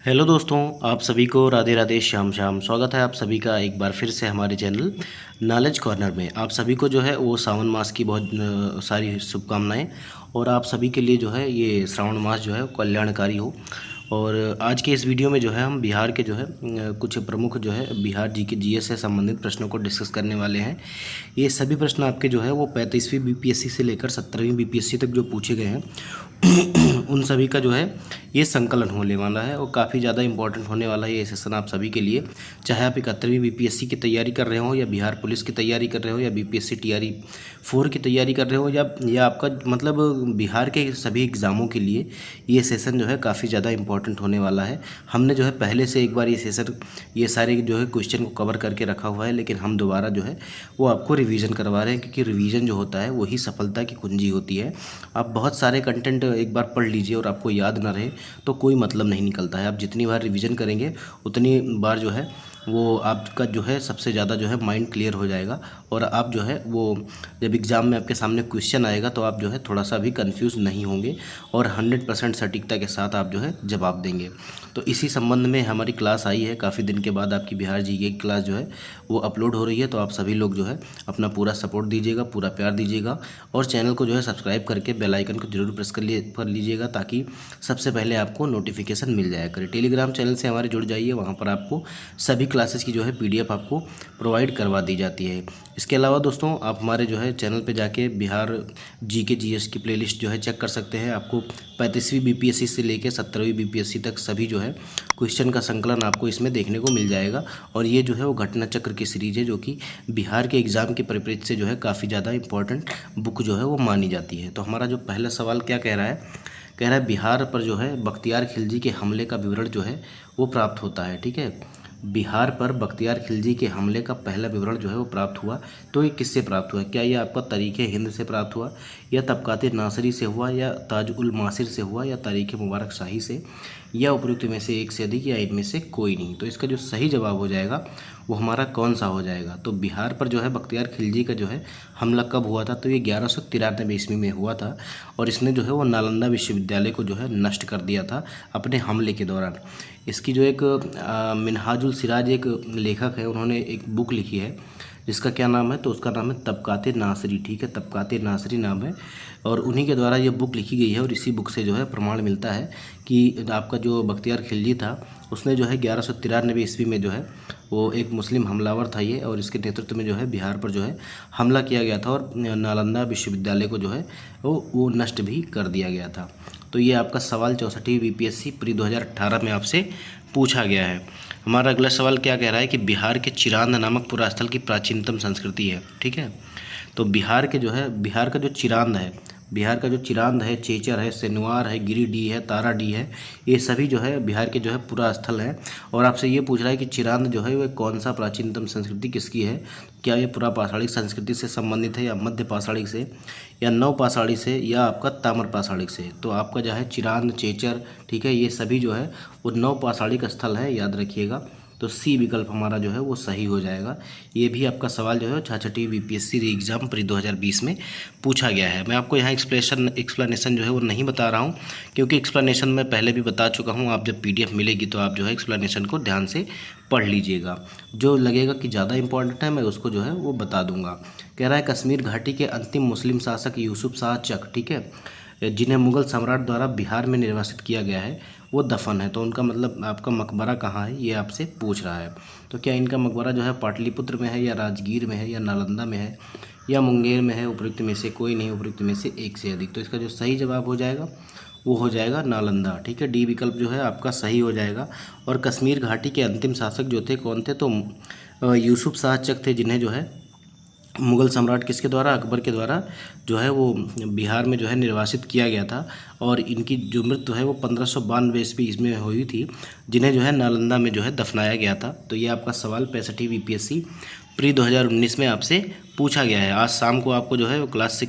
Hello दोस्तों, आप सभी को राधे राधे श्याम श्याम। स्वागत है आप सभी का एक बार फिर से हमारे चैनल नॉलेज कॉर्नर में। आप सभी को जो है वो सावन मास की बहुत सारी शुभकामनाएं। और आप सभी के लिए जो है ये श्रावण मास जो है वो कल्याणकारी हो। और आज के इस वीडियो में जो है हम बिहार के जो है कुछ प्रमुख जो है बिहार जी के जीएस से संबंधित प्रश्नों को डिस्कस करने वाले हैं। ये सभी प्रश्न आपके जो है वो 35वीं बीपीएससी से लेकर 17वीं बीपीएससी तक जो पूछे गए हैं उन सभी का जो है ये संकलन होने वाला है और काफ़ी ज़्यादा इंपॉर्टेंट होने वाला है ये सेशन आप सभी के लिए। चाहे आप 71वीं बीपीएससी की तैयारी कर रहे हो या बिहार पुलिस की तैयारी कर रहे हो या बीपीएससी टीआरई 4 की तैयारी कर रहे हो या आपका मतलब बिहार के सभी एग्ज़ामों के लिए ये सेशन जो है काफ़ी ज़्यादा इंपॉर्टेंट होने वाला है। हमने जो है पहले से एक बार ये सेशन ये सारे जो है क्वेश्चन को कवर करके रखा हुआ है, लेकिन हम दोबारा जो है वो आपको रिवीजन करवा रहे हैं, क्योंकि रिवीजन जो होता है वही सफलता की कुंजी होती है। आप बहुत सारे कंटेंट एक बार पढ़ लीजिए और आपको याद ना रहे तो कोई मतलब नहीं निकलता है। आप जितनी बार रिवीजन करेंगे उतनी बार जो है वो आपका जो है सबसे ज़्यादा जो है माइंड क्लियर हो जाएगा। और आप जो है वो जब एग्ज़ाम में आपके सामने क्वेश्चन आएगा तो आप जो है थोड़ा सा भी कंफ्यूज नहीं होंगे और 100% सटीकता के साथ आप जो है जवाब देंगे। तो इसी संबंध में हमारी क्लास आई है, काफ़ी दिन के बाद आपकी बिहार जीके की क्लास जो है वो अपलोड हो रही है। तो आप सभी लोग जो है अपना पूरा सपोर्ट दीजिएगा, पूरा प्यार दीजिएगा और चैनल को जो है सब्सक्राइब करके बेल आइकन को जरूर प्रेस कर लीजिएगा, ताकि सबसे पहले आपको नोटिफिकेशन मिल जाया करे। टेलीग्राम चैनल से हमारे जुड़ जाइए, वहाँ पर आपको सभी क्लासेस की जो है पीडीएफ आपको प्रोवाइड करवा दी जाती है। इसके अलावा दोस्तों आप हमारे जो है चैनल पे जाके बिहार जीके जीएस की प्लेलिस्ट जो है चेक कर सकते हैं। आपको 35वीं बीपीएससी से लेकर 17वीं बीपीएससी तक सभी जो है क्वेश्चन का संकलन आपको इसमें देखने को मिल जाएगा। और ये जो है वो घटना चक्र की सीरीज है, जो कि बिहार के एग्ज़ाम के परिप्रेक्ष्य से जो है काफ़ी ज़्यादा इंपॉर्टेंट बुक जो है वो मानी जाती है। तो हमारा जो पहला सवाल क्या कह रहा है, कह रहा है बिहार पर जो है बख्तियार खिलजी के हमले का विवरण जो है वो प्राप्त होता है। ठीक है, बिहार पर बख्तियार खिलजी के हमले का पहला विवरण जो है वो प्राप्त हुआ। तो ये किससे प्राप्त हुआ? क्या ये आपका तरीक़े हिंद से प्राप्त हुआ, या तबकात नासरी से हुआ, या ताज उल मासिर से हुआ, या तारीख़ मुबारक शाही से, या उपयुक्त में से एक से अधिक, या इनमें से कोई नहीं? तो इसका जो सही जवाब हो जाएगा वो हमारा कौन सा हो जाएगा? तो बिहार पर जो है बख्तियार खिलजी का जो है हमला कब हुआ था? तो ये 1193 ईस्वी में हुआ था और इसने जो है वो नालंदा विश्वविद्यालय को जो है नष्ट कर दिया था अपने हमले के दौरान। इसकी जो एक मिनहाजुल सिराज एक लेखक है, उन्होंने एक बुक लिखी है जिसका क्या नाम है, तो उसका नाम है तबकात नासरी। ठीक है, तबकात नासरी नाम है और उन्हीं के द्वारा ये बुक लिखी गई है। और इसी बुक से जो है प्रमाण मिलता है कि आपका जो बख्तियार खिलजी था उसने जो है 1193 ईस्वी में जो है वो एक मुस्लिम हमलावर था ये, और इसके नेतृत्व में जो है बिहार पर जो है हमला किया गया था और नालंदा विश्वविद्यालय को जो है वो नष्ट भी कर दिया गया था। तो ये आपका सवाल 64वीं बीपीएससी प्री 2018 में आपसे पूछा गया है। हमारा अगला सवाल क्या कह रहा है कि बिहार के चिरांद नामक पुरास्थल की प्राचीनतम संस्कृति है। ठीक है, तो बिहार के जो है बिहार का जो चिरांद है, बिहार का जो चिरांद है, चेचर है, सेनुआर है, गिरिडीह है, ताराडीह है, ये सभी जो है बिहार के जो है पूरा स्थल है। और आपसे ये पूछ रहा है कि चिरांद जो है वह कौन सा प्राचीनतम संस्कृति किसकी है? क्या ये पुरा पाषाणिक संस्कृति से संबंधित है, या मध्य पाषाणिक से, या नव पाषाणिक से, या आपका ताम्र पाषाणिक से? तो आपका जो है चिरांद, चेचर, ठीक है, ये सभी जो है वो नव पाषाणिक स्थल है, याद रखिएगा। तो सी विकल्प हमारा जो है वो सही हो जाएगा। ये भी आपका सवाल जो है 66वीं बीपीएससी री एग्ज़ाम प्री 2020 में पूछा गया है। मैं आपको यहाँ एक्सप्लेनेशन जो है वो नहीं बता रहा हूँ, क्योंकि एक्सप्लेनेशन मैं पहले भी बता चुका हूँ। आप जब पीडीएफ मिलेगी तो आप जो है एक्सप्लेनेशन को ध्यान से पढ़ लीजिएगा। जो लगेगा कि ज़्यादा इंपॉर्टेंट है मैं उसको जो है वो बता दूँगा। कह रहा है कश्मीर घाटी के अंतिम मुस्लिम शासक यूसुफ शाह चक, ठीक है, जिन्हें मुग़ल सम्राट द्वारा बिहार में निर्वासित किया गया है, वो दफन है। तो उनका मतलब आपका मकबरा कहाँ है, ये आपसे पूछ रहा है। तो क्या इनका मकबरा जो है पाटलिपुत्र में है, या राजगीर में है, या नालंदा में है, या मुंगेर में है? उपयुक्त में से कोई नहीं, उपयुक्त में से एक से अधिक। तो इसका जो सही जवाब हो जाएगा वो हो जाएगा नालंदा। ठीक है, डी विकल्प जो है आपका सही हो जाएगा। और कश्मीर घाटी के अंतिम शासक जो थे कौन थे? तो यूसुफ शाह चक थे, जिन्हें जो है मुग़ल सम्राट किसके द्वारा, अकबर के द्वारा जो है वो बिहार में जो है निर्वासित किया गया था। और इनकी जो मृत्यु है वो 1592 ईस्वी इसमें हुई थी, जिन्हें जो है नालंदा में जो है दफनाया गया था। तो ये आपका सवाल 65वीं बीपीएससी प्री 2019 में आपसे पूछा गया है। आज शाम को आपको जो है वो क्लास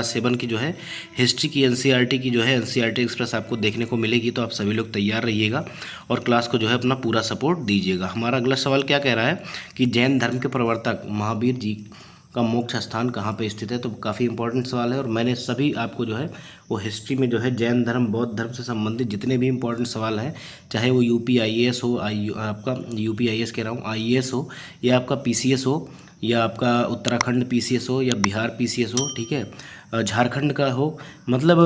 7 की जो है हिस्ट्री की एनसीईआरटी की जो है एनसीईआरटी एक्सप्रेस आपको देखने को मिलेगी। तो आप सभी लोग तैयार रहिएगा और क्लास को जो है अपना पूरा सपोर्ट दीजिएगा। हमारा अगला सवाल क्या कह रहा है कि जैन धर्म के प्रवर्तक महावीर जी का मोक्ष स्थान कहाँ पे स्थित है। तो काफ़ी इंपॉर्टेंट सवाल है और मैंने सभी आपको जो है वो हिस्ट्री में जो है जैन धर्म बौद्ध धर्म से संबंधित जितने भी इंपॉर्टेंट सवाल हैं, चाहे वो यूपी आईएएस हो, आपका यूपी आईएएस कह रहा हूँ, आईएएस हो, या आपका पीसीएस हो, या आपका उत्तराखंड पीसीएस हो, या बिहार पीसीएस हो, ठीक है, झारखंड का हो, मतलब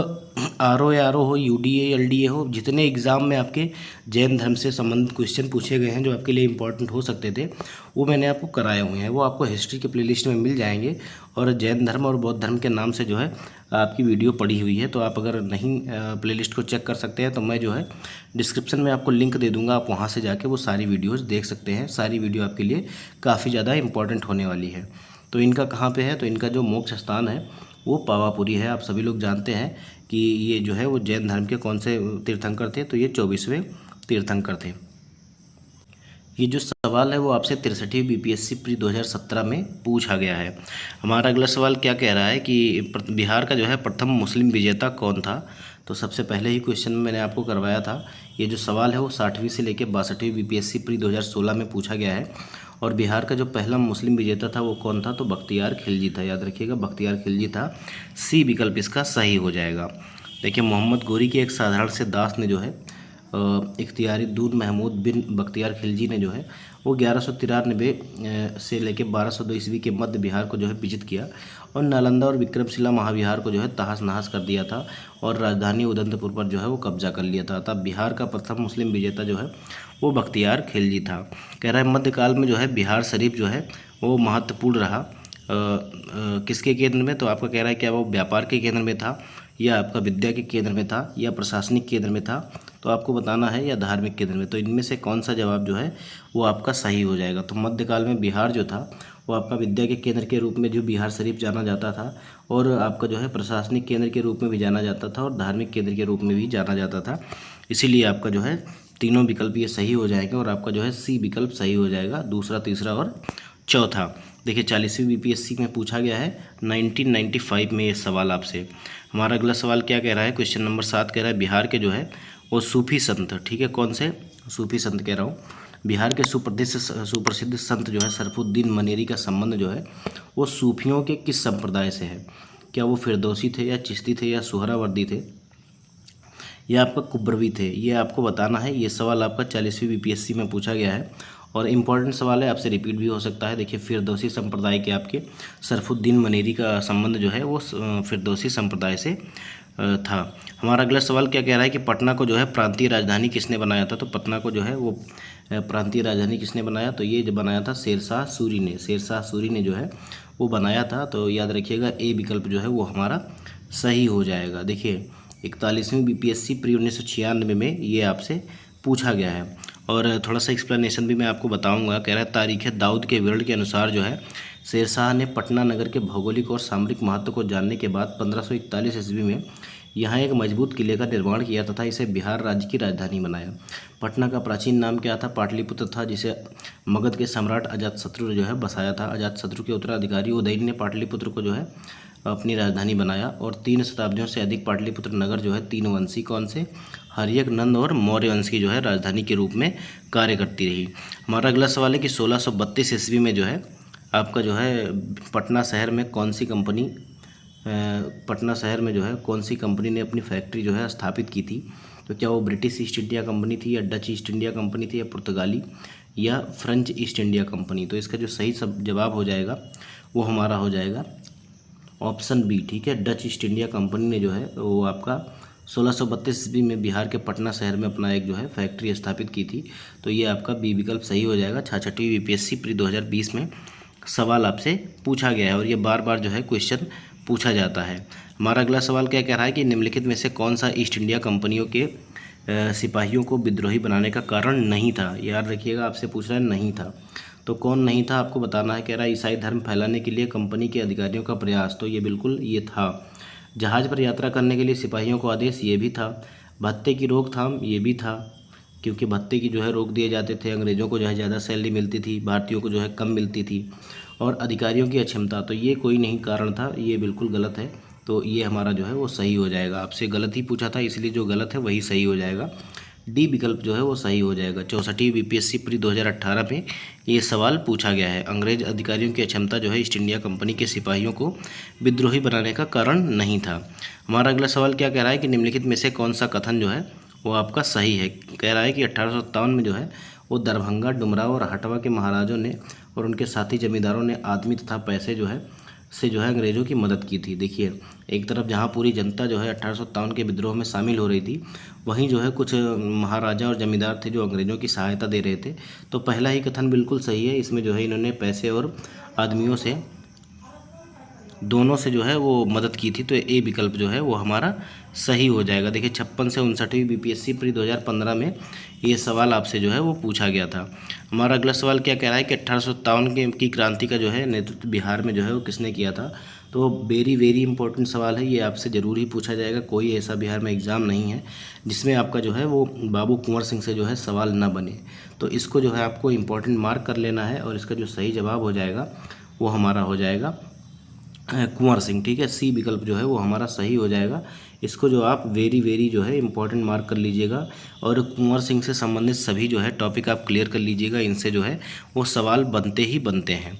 आरओ या आरओ हो, यूडीए एलडीए हो, जितने एग्ज़ाम में आपके जैन धर्म से संबंधित क्वेश्चन पूछे गए हैं जो आपके लिए इंपॉर्टेंट हो सकते थे, वो मैंने आपको कराए हुए हैं। वो आपको हिस्ट्री के प्लेलिस्ट में मिल जाएंगे और जैन धर्म और बौद्ध धर्म के नाम से जो है आपकी वीडियो पड़ी हुई है। तो आप अगर नहीं प्लेलिस्ट को चेक कर सकते हैं तो मैं जो है डिस्क्रिप्शन में आपको लिंक दे दूँगा, आप वहाँ से जाके वो सारी वीडियोज़ देख सकते हैं। सारी वीडियो आपके लिए काफ़ी ज़्यादा इंपॉर्टेंट होने वाली है। तो इनका कहाँ पे है, तो इनका जो मोक्ष स्थान है वो पावापुरी है। आप सभी लोग जानते हैं कि ये जो है वो जैन धर्म के कौन से तीर्थंकर थे, तो ये 24वें तीर्थंकर थे। ये जो सवाल है वो आपसे 63वीं बीपीएससी प्री 2017 में पूछा गया है। हमारा अगला सवाल क्या कह रहा है कि बिहार का जो है प्रथम मुस्लिम विजेता कौन था। तो सबसे पहले ही क्वेश्चन में मैंने आपको करवाया था। ये जो सवाल है वो 60वीं से लेकर 62वीं बीपीएससी प्री 2016 में पूछा गया है। और बिहार का जो पहला मुस्लिम विजेता था वो कौन था, तो बख्तियार खिलजी था। याद रखिएगा, बख्तियार खिलजी था। सी विकल्प इसका सही हो जाएगा। देखिए, मोहम्मद गोरी के एक साधारण से दास ने जो है इख्तियारुद्दीन महमूद बिन बख्तियार खिलजी ने जो है वो 1193 से लेकर 1202 ईस्वी के मध्य बिहार को जो है विजित किया और नालंदा और विक्रमशिला महाविहार को जो है तहस नहस कर दिया था और राजधानी उदंतपुर पर जो है वो कब्जा कर लिया था। तब बिहार का प्रथम मुस्लिम विजेता जो है वो बख्तियार खिलजी था। कह रहा है मध्यकाल में जो है बिहार शरीफ जो है वो महत्वपूर्ण रहा किसके केंद्र में, तो आपका कह रहा है क्या वो व्यापार के केंद्र में था, या आपका विद्या के केंद्र में था, या प्रशासनिक केंद्र में था, तो आपको बताना है, या धार्मिक केंद्र में। तो इनमें से कौन सा जवाब जो है वो आपका सही हो जाएगा। तो मध्यकाल में बिहार जो था वो आपका विद्या के केंद्र के रूप में जो बिहार शरीफ जाना जाता था, और आपका जो है प्रशासनिक केंद्र के रूप में भी जाना जाता था, और धार्मिक केंद्र के रूप में भी जाना जाता था। इसीलिए आपका जो है तीनों विकल्प ये सही हो जाएंगे और आपका जो है सी विकल्प सही हो जाएगा, दूसरा, तीसरा और चौथा। देखिए, 40वीं बीपीएससी में पूछा गया है 1995 में ये सवाल आपसे। हमारा अगला सवाल क्या कह रहा है, क्वेश्चन नंबर 7 कह रहा है बिहार के जो है वो सूफी संत, ठीक है, कौन से सूफी संत कह रहा हूँ, बिहार के सुप्रसिद्ध संत जो है सरफुद्दीन मनेरी का संबंध जो है वो सूफियों के किस संप्रदाय से है। क्या वो फिरदौसी थे, या चिश्ती थे, या सुहरावर्दी थे, या आपका कुब्रवी थे। ये आपको बताना है। ये सवाल आपका 40वीं बीपीएससी में पूछा गया है और इम्पॉर्टेंट सवाल है, आपसे रिपीट भी हो सकता है। देखिए, फिरदौसी संप्रदाय के आपके सरफुद्दीन मनेरी का संबंध जो है वो फिरदौसी संप्रदाय से था। हमारा अगला सवाल क्या कह रहा है कि पटना को जो है प्रांतीय राजधानी किसने बनाया था। तो पटना को जो है वो प्रांतीय राजधानी किसने बनाया, तो ये जो बनाया था शेरशाह सूरी ने। शेरशाह सूरी ने जो है वो बनाया था। तो याद रखिएगा, ए विकल्प जो है वो हमारा सही हो जाएगा। देखिए, 41वीं बीपीएससी प्री 1996 में ये आपसे पूछा गया है और थोड़ा सा एक्सप्लेनेशन भी मैं आपको बताऊंगा। कह रहा है तारीख़ दाऊद के विवरण के अनुसार जो है शेरशाह ने पटना नगर के भौगोलिक और सामरिक महत्व को जानने के बाद 1541 ईस्वी में यहाँ एक मजबूत किले का निर्माण किया तथा इसे बिहार राज्य की राजधानी बनाया। पटना का प्राचीन नाम क्या था, पाटलिपुत्र था, जिसे मगध के सम्राट अजातशत्रु ने जो है बसाया था। अजातशत्रु के उत्तराधिकारी उदयन ने पाटलिपुत्र को जो है अपनी राजधानी बनाया और 3 शताब्दियों से अधिक पाटलिपुत्र नगर जो है 3 वंशी कौन से, हर्यक, नंद और मौर्य वंश की जो है राजधानी के रूप में कार्य करती रही। हमारा अगला सवाल है कि 1632 ईस्वी में जो है आपका जो है पटना शहर में कौन सी कंपनी ने अपनी फैक्ट्री जो है स्थापित की थी। तो क्या वो ब्रिटिश ईस्ट इंडिया कंपनी थी, या डच ईस्ट इंडिया कंपनी थी, या पुर्तगाली, या फ्रेंच ईस्ट इंडिया कंपनी। तो इसका जो सही सब जवाब हो जाएगा वो हमारा हो जाएगा ऑप्शन बी, ठीक है, डच ईस्ट इंडिया कंपनी ने जो है वो आपका 1632 ईस्वी में बिहार के पटना शहर में अपना एक जो है फैक्ट्री स्थापित की थी। तो ये आपका बी विकल्प सही हो जाएगा। 66वीं बीपीएससी प्री 2020 में सवाल आपसे पूछा गया है और ये बार बार जो है क्वेश्चन पूछा जाता है। हमारा अगला सवाल क्या कह रहा है कि निम्नलिखित में से कौन सा ईस्ट इंडिया कंपनियों के सिपाहियों को विद्रोही बनाने का कारण नहीं था। याद रखिएगा, आपसे पूछ रहा है नहीं था, तो कौन नहीं था आपको बताना है। कह रहा है ईसाई धर्म फैलाने के लिए कंपनी के अधिकारियों का प्रयास, तो ये बिल्कुल ये था। जहाज़ पर यात्रा करने के लिए सिपाहियों को आदेश, ये भी था। भत्ते की रोकथाम, ये भी था, क्योंकि भत्ते की जो है रोक दिए जाते थे। अंग्रेज़ों को जो है ज़्यादा सैलरी मिलती थी, भारतीयों को जो है कम मिलती थी। और अधिकारियों की अक्षमता, तो ये कोई नहीं कारण था, ये बिल्कुल गलत है। तो ये हमारा जो है वो सही हो जाएगा। आपसे गलत ही पूछा था, इसलिए जो गलत है वही सही हो जाएगा। डी विकल्प जो है वो सही हो जाएगा। 64वीं बीपीएससी प्री 2018 में ये सवाल पूछा गया है। अंग्रेज अधिकारियों की अक्षमता जो है ईस्ट इंडिया कंपनी के सिपाहियों को विद्रोही बनाने का कारण नहीं था। हमारा अगला सवाल क्या कह रहा है कि निम्नलिखित में से कौन सा कथन जो है वो आपका सही है। कह रहा है कि 1857 में जो है वो दरभंगा, डुमराव और हटवा के महाराजों ने और उनके साथी जमींदारों ने आदमी तथा पैसे जो है से जो है अंग्रेज़ों की मदद की थी। देखिए, एक तरफ जहाँ पूरी जनता जो है 1857 के विद्रोह में शामिल हो रही थी, वहीं जो है कुछ महाराजा और जमींदार थे जो अंग्रेज़ों की सहायता दे रहे थे। तो पहला ही कथन बिल्कुल सही है। इसमें जो है इन्होंने पैसे और आदमियों से दोनों से जो है वो मदद की थी। तो ए विकल्प जो है वो हमारा सही हो जाएगा। देखिए, 56 से 59वीं बीपीएससी प्री 2015 में ये सवाल आपसे जो है वो पूछा गया था। हमारा अगला सवाल क्या कह रहा है कि 1857 की क्रांति का जो है नेतृत्व बिहार में जो है वो किसने किया था। तो वेरी वेरी इंपॉर्टेंट सवाल है, ये आपसे ज़रूर ही पूछा जाएगा। कोई ऐसा बिहार में एग्ज़ाम नहीं है जिसमें आपका जो है वो बाबू कुंवर सिंह से जो है सवाल ना बने। तो इसको जो है आपको इम्पोर्टेंट मार्क कर लेना है और इसका जो सही जवाब हो जाएगा वो हमारा हो जाएगा कुंवर सिंह। ठीक है, सी विकल्प जो है वो हमारा सही हो जाएगा। इसको जो आप वेरी वेरी जो है इंपॉर्टेंट मार्क कर लीजिएगा और कुंवर सिंह से संबंधित सभी जो है टॉपिक आप क्लियर कर लीजिएगा। इनसे जो है वो सवाल बनते ही बनते हैं।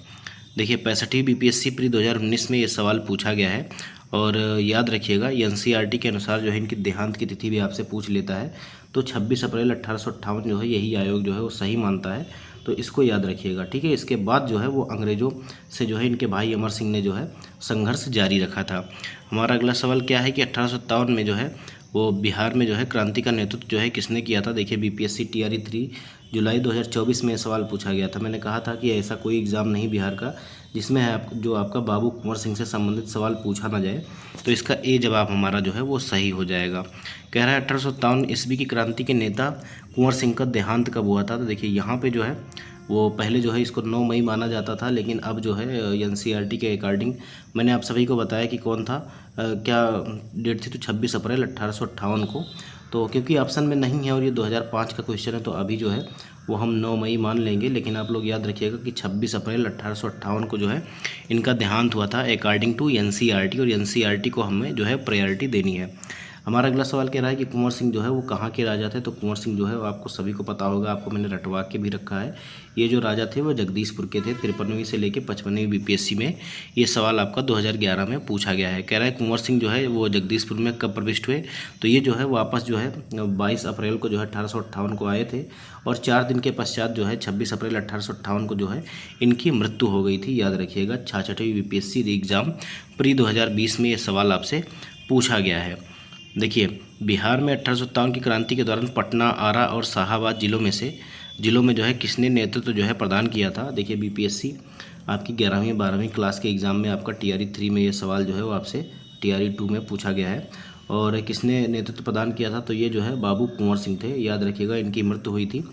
देखिए, 65वीं बीपीएससी प्री 2019 में ये सवाल पूछा गया है और याद रखिएगा एनसीईआरटी के अनुसार जो है इनकी देहांत की तिथि भी आपसे पूछ लेता है। तो 26 अप्रैल 1858 जो है यही आयोग जो है वो सही मानता है। तो इसको याद रखिएगा। ठीक है, इसके बाद जो है वो अंग्रेज़ों से जो है इनके भाई अमर सिंह ने जो है संघर्ष जारी रखा था। हमारा अगला सवाल क्या है कि 1857 में जो है वो बिहार में जो है क्रांति का नेतृत्व जो है किसने किया था। देखिए, बीपीएससी टीआरई 3 जुलाई 2024 में सवाल पूछा गया था। मैंने कहा था कि ऐसा कोई एग्ज़ाम नहीं बिहार का जिसमें जो आपका बाबू कुंवर सिंह से संबंधित सवाल पूछा ना जाए। तो इसका ए जवाब हमारा जो है वो सही हो जाएगा। कह रहा है 1857 ईस्वी की क्रांति के नेता कुंवर सिंह का देहांत कब हुआ था। तो देखिए, यहाँ पे जो है वो पहले जो है इसको 9 मई माना जाता था, लेकिन अब जो है एनसीईआरटी के अकॉर्डिंग मैंने आप सभी को बताया कि कौन था, क्या डेट थी, तो 26 अप्रैल 1858 को। तो क्योंकि ऑप्शन में नहीं है और ये 2005 का क्वेश्चन है, तो अभी जो है वो हम 9 मई मान लेंगे। लेकिन आप लोग याद रखिएगा कि 26 अप्रैल 1858 को जो है इनका देहांत हुआ था अकॉर्डिंग टू एनसीईआरटी, और एनसीईआरटी को हमें जो है प्रायोरिटी देनी है। हमारा अगला सवाल कह रहा है कि कुंवर सिंह जो है वो कहाँ के राजा थे। तो कुंवर सिंह जो है वो आपको सभी को पता होगा, आपको मैंने रटवा के भी रखा है। ये जो राजा थे वो जगदीशपुर के थे। 53वीं से लेकर 55वीं बीपीएससी में ये सवाल आपका 2011 में पूछा गया है। कह रहा है कुंवर सिंह जो है वो जगदीशपुर में कब प्रविष्ट हुए। तो ये जो है वापस जो है 22 अप्रैल को जो है 1858 को आए थे और 4 दिन के पश्चात जो है 26 अप्रैल 1858 को जो है इनकी मृत्यु हो गई थी। याद रखिएगा, 66वीं बीपीएससी एग्ज़ाम प्री 2020 में ये सवाल आपसे पूछा गया है। देखिए, बिहार में 1857 की क्रांति के दौरान पटना, आरा और शाहाबाद जिलों में जो है किसने नेतृत्व जो है प्रदान किया था। देखिए, बीपीएससी आपकी 11वीं 12वीं क्लास के एग्ज़ाम में आपका टीआरई 3 में ये सवाल जो है वो आपसे टीआरई 2 में पूछा गया है। और किसने नेतृत्व प्रदान किया था, तो ये जो है बाबू कुंवर सिंह थे। याद रखिएगा, इनकी मृत्यु हुई थी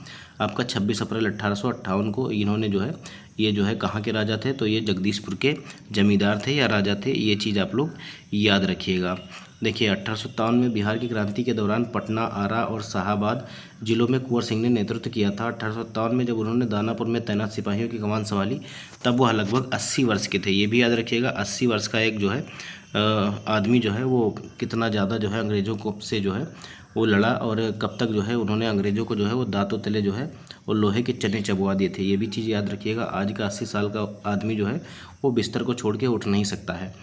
आपका 26 अप्रैल 1858 को। इन्होंने जो है ये जो है कहाँ के राजा थे, तो ये जगदीशपुर के जमींदार थे या राजा थे, ये चीज़ आप लोग याद रखिएगा। देखिए, 1857 में बिहार की क्रांति के दौरान पटना, आरा और शाहाबाद जिलों में कुंवर सिंह ने नेतृत्व किया था। 1857 में जब उन्होंने दानापुर में तैनात सिपाहियों की कमान संभाली तब वह लगभग 80 वर्ष के थे। ये भी याद रखिएगा, 80 वर्ष का एक जो है आदमी जो है वो कितना ज़्यादा जो है अंग्रेज़ों को से जो है वो लड़ा और कब तक जो है उन्होंने अंग्रेज़ों को जो है वो दांतों तले जो है वो लोहे के चने चबवा दिए थे। ये भी चीज़ याद रखिएगा। आज का 80 साल का आदमी जो है वो बिस्तर को छोड़ के उठ नहीं सकता है।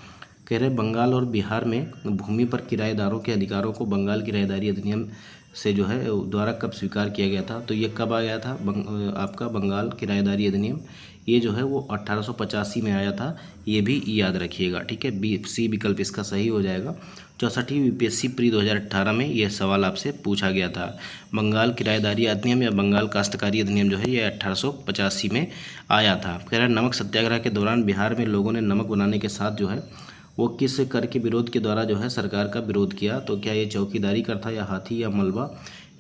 कह रहे बंगाल और बिहार में भूमि पर किराएदारों के अधिकारों को बंगाल किराएदारी अधिनियम से जो है द्वारा कब स्वीकार किया गया था। तो ये कब आ गया था आपका बंगाल किराएदारी अधिनियम, ये जो है वो 1885 में आया था। ये भी याद रखिएगा। ठीक है, बी सी विकल्प इसका सही हो जाएगा। 64वीं बीपीएससी प्री 2018 में यह सवाल आपसे पूछा गया था। बंगाल किराएदारी अधिनियम या बंगाल काश्तकारी अधिनियम जो है ये 1885 में आया था। कह रहा नमक सत्याग्रह के दौरान बिहार में लोगों ने नमक बनाने के साथ जो है वो किस कर के विरोध के द्वारा जो है सरकार का विरोध किया। तो क्या ये चौकीदारी कर था या हाथी या मलबा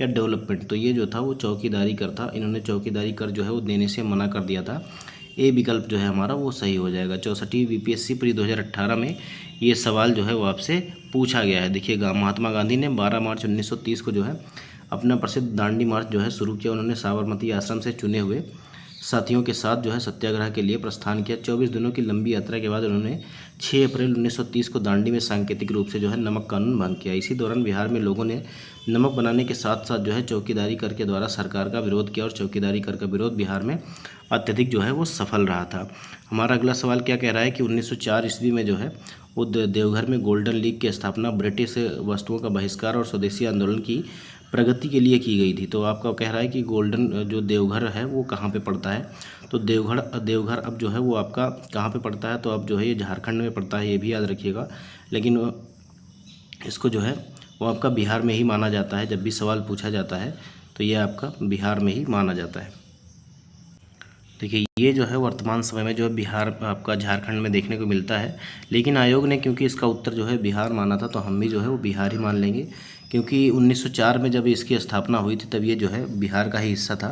या डेवलपमेंट। तो ये जो था वो चौकीदारी कर था। इन्होंने चौकीदारी कर जो है वो देने से मना कर दिया था। ए विकल्प जो है हमारा वो सही हो जाएगा। 64वीं बीपीएससी प्री 2018 में ये सवाल जो है वो आपसे पूछा गया है। देखिएगा, महात्मा गांधी ने 12 मार्च 1930 को जो है अपना प्रसिद्ध दांडी मार्च जो है शुरू किया। उन्होंने साबरमती आश्रम से चुने हुए साथियों के साथ जो है सत्याग्रह के लिए प्रस्थान किया। 24 दिनों की लंबी यात्रा के बाद उन्होंने 6 अप्रैल 1930 को दांडी में सांकेतिक रूप से जो है नमक कानून भंग किया। इसी दौरान बिहार में लोगों ने नमक बनाने के साथ साथ जो है चौकीदारी कर के द्वारा सरकार का विरोध किया और चौकीदारी कर का विरोध बिहार में अत्यधिक जो है वो सफल रहा था। हमारा अगला सवाल क्या कह रहा है कि 1904 ईस्वी में जो है वो देवघर में गोल्डन लीग की स्थापना ब्रिटिश वस्तुओं का बहिष्कार और स्वदेशी आंदोलन की प्रगति के लिए की गई थी। तो आपका कह रहा है कि गोल्डन जो देवघर है वो कहाँ पे पड़ता है, तो देवघर अब जो है वो आपका कहाँ पे पड़ता है, तो अब जो है ये झारखंड में पड़ता है, ये भी याद रखिएगा। लेकिन इसको जो है वो आपका बिहार में ही माना जाता है। जब भी सवाल पूछा जाता है तो ये आपका बिहार में ही माना जाता है। देखिए ये जो है वर्तमान समय में जो है बिहार आपका झारखंड में देखने को मिलता है, लेकिन आयोग ने क्योंकि इसका उत्तर जो है बिहार माना था तो हम भी जो है वो बिहार ही मान लेंगे, क्योंकि 1904 में जब इसकी स्थापना हुई थी तब ये जो है बिहार का ही हिस्सा था।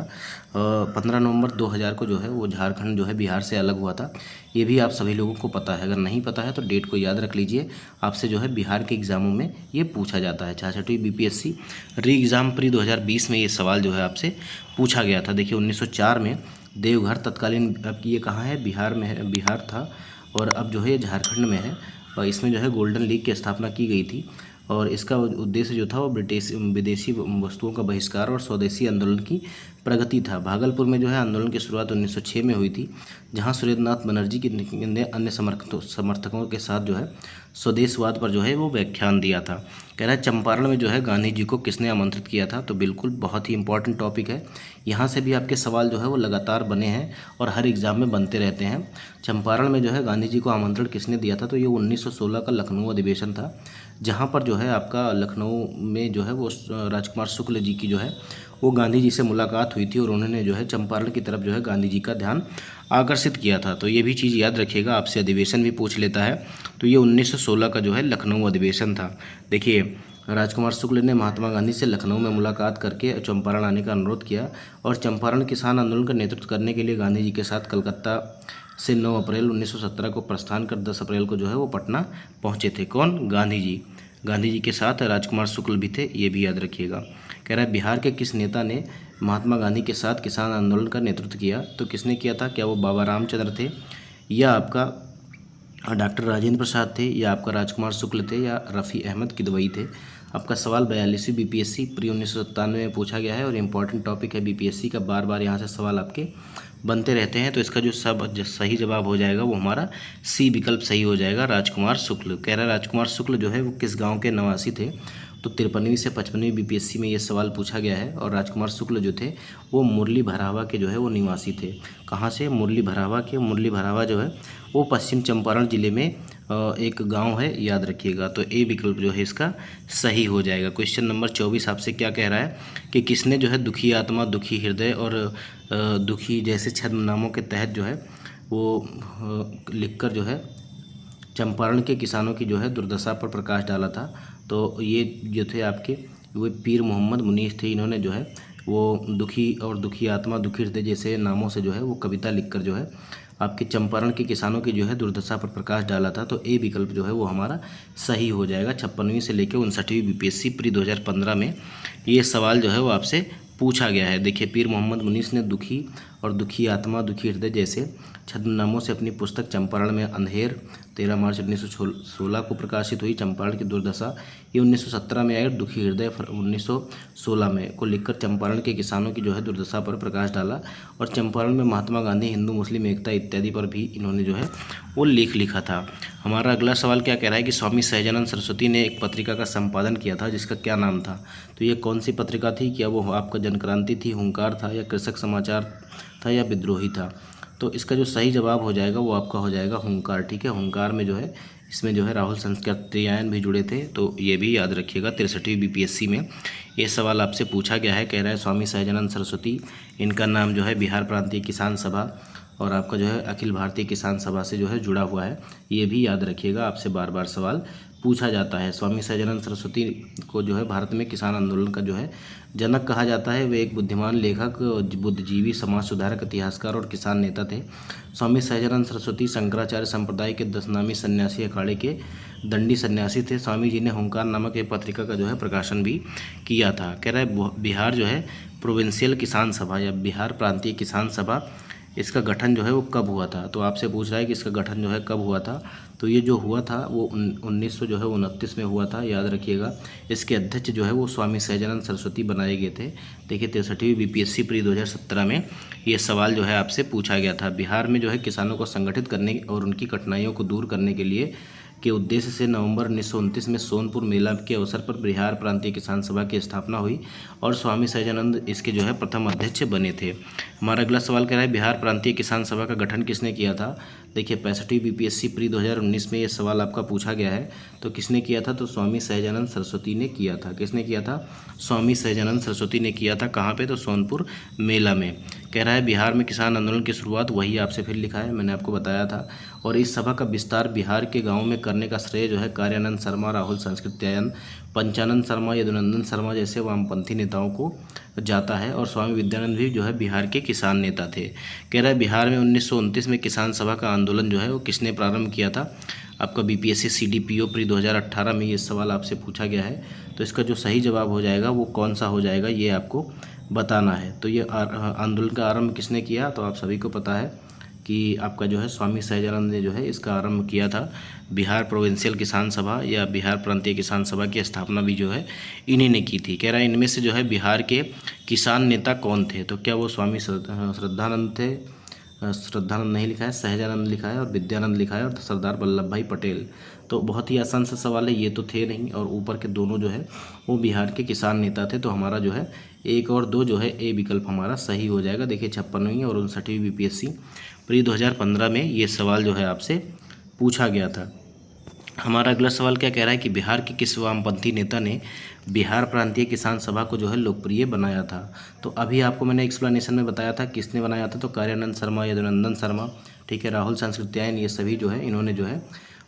15 नवंबर 2000 को जो है वो झारखंड जो है बिहार से अलग हुआ था। ये भी आप सभी लोगों को पता है, अगर नहीं पता है तो डेट को याद रख लीजिए। आपसे जो है बिहार के एग्ज़ामों में ये पूछा जाता है। 66वीं BPSC री एग्ज़ाम प्री 2020 में ये सवाल जो है आपसे पूछा गया था। देखिए 1904 में देवघर तत्कालीन अब ये कहाँ है, बिहार में है, बिहार था और अब जो है ये झारखंड में है। और इसमें जो है गोल्डन लीग की स्थापना की गई थी और इसका उद्देश्य जो था वो विदेशी वस्तुओं का बहिष्कार और स्वदेशी आंदोलन की प्रगति था। भागलपुर में जो है आंदोलन की शुरुआत 1906 में हुई थी, जहां सुरेंद्रनाथ बनर्जी ने अन्य समर्थकों के साथ जो है स्वदेशवाद पर जो है वो व्याख्यान दिया था। कह रहा है चंपारण में जो है गांधी जी को किसने आमंत्रित किया था, तो बिल्कुल बहुत ही इंपॉर्टेंट टॉपिक है। यहाँ से भी आपके सवाल जो है वो लगातार बने हैं और हर एग्ज़ाम में बनते रहते हैं। चंपारण में जो है गांधी जी को आमंत्रण किसने दिया था, तो ये 1916 का लखनऊ अधिवेशन था, जहाँ पर जो है आपका लखनऊ में जो है वो राजकुमार शुक्ल जी की जो है वो गांधी जी से मुलाकात हुई थी और उन्होंने जो है चंपारण की तरफ जो है गांधी जी का ध्यान आकर्षित किया था। तो ये भी चीज़ याद रखिएगा, आपसे अधिवेशन भी पूछ लेता है। तो ये 1916 का जो है लखनऊ अधिवेशन था। देखिए राजकुमार शुक्ल ने महात्मा गांधी से लखनऊ में मुलाकात करके चंपारण आने का अनुरोध किया और चंपारण किसान आंदोलन का नेतृत्व करने के लिए गांधी जी के साथ कलकत्ता से 9 अप्रैल 1917 को प्रस्थान कर 10 अप्रैल को जो है वो पटना पहुँचे थे। कौन, गांधी जी। गांधी जी के साथ राजकुमार शुक्ल भी थे, ये भी याद रखिएगा। कह रहा है बिहार के किस नेता ने महात्मा गांधी के साथ किसान आंदोलन का नेतृत्व किया, तो किसने किया था, क्या वो बाबा रामचंद्र थे या आपका डॉक्टर राजेंद्र प्रसाद थे या आपका राजकुमार शुक्ल थे या रफ़ी अहमद किदवई थे। आपका सवाल 42वीं BPSC प्री 1997 में पूछा गया है और इम्पॉर्टेंट टॉपिक है BPSC का, बार बार यहाँ से सवाल आपके बनते रहते हैं। तो इसका जो सही जवाब हो जाएगा वो हमारा C विकल्प सही हो जाएगा, राजकुमार शुक्ल। कह रहा है राजकुमार शुक्ल जो है वो किस गांव के निवासी थे, तो 53वीं से 55वीं BPSC में ये सवाल पूछा गया है और राजकुमार शुक्ल जो थे वो मुरली भरावा के जो है वो निवासी थे। कहाँ से, मुरली भरावा के। मुरली भरावा जो है वो पश्चिम चंपारण जिले में एक गांव है, याद रखिएगा। तो ए विकल्प जो है इसका सही हो जाएगा। क्वेश्चन नंबर 24 आपसे क्या कह रहा है कि किसने जो है दुखी आत्मा, दुखी हृदय और दुखी जैसे छद्मनामों के तहत जो है वो लिखकर जो है चंपारण के किसानों की जो है दुर्दशा पर प्रकाश डाला था। तो ये जो थे आपके वो पीर मोहम्मद मुनीस थे। इन्होंने जो है वो दुखी और दुखी आत्मा, दुखी हृदय जैसे नामों से जो है वो कविता लिखकर जो है आपके चंपारण के किसानों की जो है दुर्दशा पर प्रकाश डाला था। तो ए विकल्प जो है वो हमारा सही हो जाएगा। 56वीं से लेकर 59वीं BPSC प्री 2015 में ये सवाल जो है वो आपसे पूछा गया है। देखिए पीर मोहम्मद मुनीस ने दुखी और दुखी आत्मा, दुखी हृदय जैसे छद्मनामों से अपनी पुस्तक चंपारण में अंधेर 13 मार्च 1916 को प्रकाशित हुई। चंपारण की दुर्दशा ये 1917 में आई और दुखी हृदय 1916 में को लिखकर चंपारण के किसानों की जो है दुर्दशा पर प्रकाश डाला। और चंपारण में महात्मा गांधी, हिंदू मुस्लिम एकता इत्यादि पर भी इन्होंने जो है वो लेख लिखा था। हमारा अगला सवाल क्या कह रहा है कि स्वामी सहजानंद सरस्वती ने एक पत्रिका का संपादन किया था जिसका क्या नाम था, तो ये कौन सी पत्रिका थी, क्या वो आपका जनक्रांति थी, हुंकार था या कृषक समाचार था या विद्रोही था। तो इसका जो सही जवाब हो जाएगा वो आपका हो जाएगा हुंकार। ठीक है, हुंकार में जो है इसमें जो है राहुल संस्कृत्यायन भी जुड़े थे, तो ये भी याद रखिएगा। 63वीं BPSC में ये सवाल आपसे पूछा गया है। कह रहा है स्वामी सहजानंद सरस्वती, इनका नाम जो है बिहार प्रांतीय किसान सभा और आपका जो है अखिल भारतीय किसान सभा से जो है जुड़ा हुआ है, ये भी याद रखिएगा। आपसे बार बार सवाल पूछा जाता है। स्वामी सहजानंद सरस्वती को जो है भारत में किसान आंदोलन का जो है जनक कहा जाता है। वे एक बुद्धिमान लेखक, बुद्धिजीवी, समाज सुधारक, इतिहासकार और किसान नेता थे। स्वामी सहजानंद सरस्वती शंकराचार्य संप्रदाय के 10 नामी सन्यासी अखाड़े के दंडी सन्यासी थे। स्वामी जी ने हुंकार नामक एक पत्रिका का जो है प्रकाशन भी किया था। कह रहा है बिहार जो है प्रोविंशियल किसान सभा या बिहार प्रांतीय किसान सभा इसका गठन जो है वो कब हुआ था। तो आपसे पूछ रहा है कि इसका गठन जो है कब हुआ था। तो ये जो हुआ था वो 1929 में हुआ था, याद रखिएगा। इसके अध्यक्ष जो है वो स्वामी सहजानंद सरस्वती बनाए गए थे। देखिए 63वीं बीपीएससी प्री 2017 में ये सवाल जो है आपसे पूछा गया था। बिहार में जो है किसानों को संगठित करने और उनकी कठिनाइयों को दूर करने के लिए के उद्देश्य से नवंबर 1929 में सोनपुर मेला के अवसर पर बिहार प्रांतीय किसान सभा की स्थापना हुई और स्वामी सहजानंद इसके जो है प्रथम अध्यक्ष बने थे। हमारा अगला सवाल कह रहा है बिहार प्रांतीय किसान सभा का गठन किसने किया था। देखिए 65वीं बीपीएससी प्री 2019 में ये सवाल आपका पूछा गया है। तो किसने किया था, तो स्वामी सहजानंद सरस्वती ने किया था। किसने किया था, स्वामी सहजानंद सरस्वती ने किया था। कहाँ पे, तो सोनपुर मेला में। कह रहा है बिहार में किसान आंदोलन की शुरुआत, वही आपसे फिर लिखा है, मैंने आपको बताया था। और इस सभा का विस्तार बिहार के गाँव में करने का श्रेय जो है कार्यानंद शर्मा, राहुल संस्कृत्यायन, पंचानंद शर्मा, यदुनंदन शर्मा जैसे वामपंथी नेताओं को जाता है। और स्वामी विद्यानंद भी जो है बिहार के किसान नेता थे। कह रहा है बिहार में 1929 में किसान सभा का आंदोलन जो है वो किसने प्रारंभ किया था। आपका बीपीएससी सीडीपीओ प्री 2018 में ये सवाल आपसे पूछा गया है। तो इसका जो सही जवाब हो जाएगा वो कौन सा हो जाएगा, ये आपको बताना है। तो ये आंदोलन का आरंभ किसने किया, तो आप सभी को पता है कि आपका जो है स्वामी सहजानंद ने जो है इसका आरंभ किया था। बिहार प्रोविंशियल किसान सभा या बिहार प्रांतीय किसान सभा की स्थापना भी जो है इन्हीं ने की थी। कह रहा है इनमें से जो है बिहार के किसान नेता कौन थे, तो क्या वो स्वामी श्रद्धानंद थे, श्रद्धानंद नहीं लिखा है, सहजानंद लिखा है और विद्यानंद लिखा है और सरदार वल्लभ भाई पटेल। तो बहुत ही आसान सा सवाल है, ये तो थे नहीं और ऊपर के दोनों जो है वो बिहार के किसान नेता थे। तो हमारा जो है 1 और 2 जो है ए विकल्प हमारा सही हो जाएगा। देखिए 56वीं और 59वीं बीपीएससी प्री 2015 में ये सवाल जो है आपसे पूछा गया था। हमारा अगला सवाल क्या कह रहा है कि बिहार के किस वामपंथी नेता ने बिहार प्रांतीय किसान सभा को जो है लोकप्रिय बनाया था। तो अभी आपको मैंने एक्सप्लेनेशन में बताया था किसने बनाया था, तो कार्यानंद शर्मा, यदुनंदन शर्मा, ठीक है, राहुल संस्कृत्यायन, ये सभी जो है इन्होंने जो है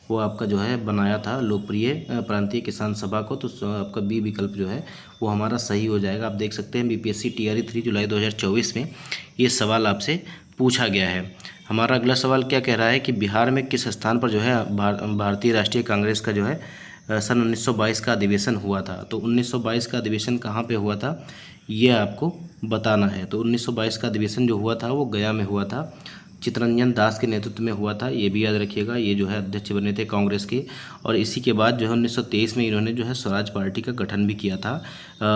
वो आपका जो है बनाया था लोकप्रिय प्रांतीय किसान सभा को। तो आपका बी विकल्प जो है वो हमारा सही हो जाएगा। आप देख सकते हैं बीपीएससी टीआरई 3 जुलाई 2024 में ये सवाल आपसे पूछा गया है। हमारा अगला सवाल क्या कह रहा है कि बिहार में किस स्थान पर जो है भारतीय राष्ट्रीय कांग्रेस का जो है सन 1922 का अधिवेशन हुआ था। तो 1922 का अधिवेशन कहाँ पे हुआ था, ये आपको बताना है। तो 1922 का अधिवेशन जो हुआ था वो गया में हुआ था, चित्तरंजन दास के नेतृत्व में हुआ था। ये भी याद रखिएगा, ये जो है अध्यक्ष बने थे कांग्रेस के। और इसी के बाद जो है 1923 में इन्होंने जो है स्वराज पार्टी का गठन भी किया था,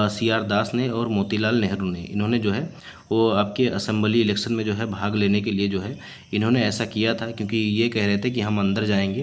CR दास ने और मोतीलाल नेहरू ने। इन्होंने जो है वो आपके असेंबली इलेक्शन में जो है भाग लेने के लिए जो है इन्होंने ऐसा किया था, क्योंकि ये कह रहे थे कि हम अंदर जाएंगे